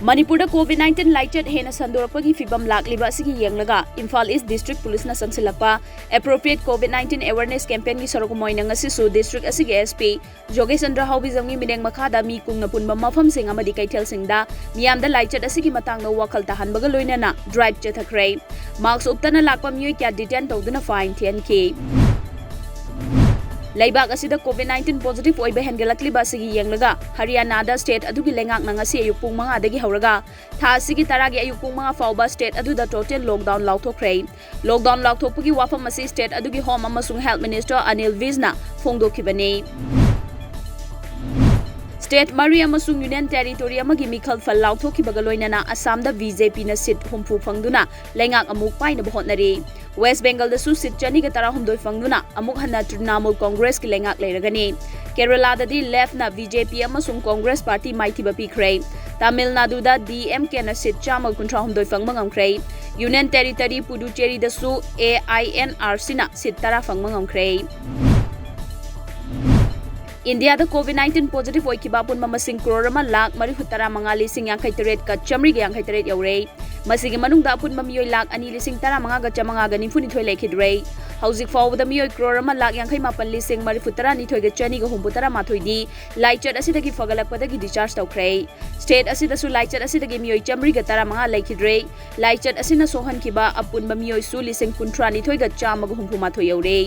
Manipur COVID-19 लाइचट हेना संदोरपगी फिबम लाक्लिबा सिगी येंगलगा इम्फाल ईस्ट डिस्ट्रिक्ट पुलिस ना संगसिलक्पा एप्रोप्रिएट COVID-19 अवेयरनेस कैंपेन की सरक मोइना ngasisu डिस्ट्रिक्ट असिगी एसपी जोगेश चंद्र हाउबिजमगी मिनेंग मखादा मी कुंगना पुनबा मफम सिंग अमदी कैथेल सिंगदा मियामदा लाइचट असिगी मतंगना वखल ताहनबगा लोइनाना ड्राइव चथखरे मार्क्स उपतना लाकपा मियोय क्या डिटेन तौदुना फाइन थियनकी Laibak asida COVID-19 positive oiba hengelakliba asigi yenglga Haryana state adugi lengak na ngasi ayuk pung mga adagi hauraga tha asigi taragi ayuk pung mga fauba state aduda total lockdown lauthokre lockdown lauthokpagi wafam asi state adugi home amasung health minister Anil Vizna phongdokhibani State Mari amasung Union Territory amagi mikhal fal lauthokhibaga loinana Assamda BJP na seat humpu phangduna lengak amuk paina bahotnari West Bengal da su sit chani ga tara humdoi fangduna amuk hanna Trinamool Congress ki lengak leiragani Kerala da di left na BJP amasung Congress Party maithiba pikre Tamil Nadu da DMK na sit chamal kuntra humdoi fangmangamkre Union Territory Puducherry da su AINRC na sit tara fangmangamkre India da COVID-19 positive oikiba pun mamasing crore lakh marihutara mga lising yang kaiteret ka chamri yang kaiteret yaure masigi manung da pun mamiyoy lakh ani lising tara mga ga chamanga ga nimfuni thoi lekhidre hauzik forward da miyoy crore lakh yang kai mapan lising marihutara ni thoi ga chani ga humbutara mathoi di laichat asidagi fagalakpada gi discharge tawkre state asida su laichat asidagi miyoy chamri ga tara mga lekhidre laichat asina sohan kiba apun mamiyoy su lising kuntra ni thoi ga chama ga humpu mathoi yaure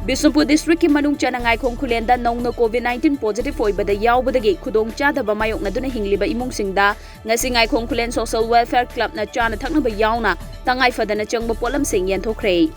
Bisnupur district ki manung chanangai khongkhulenda nongna COVID-19 positive oibada yaubadagi khudong chadaba mayokna duna hingliba imung singda ngasingai khongkhulen social welfare club na chana thaknaba yauna tangai fadana changba polam sing yan thokre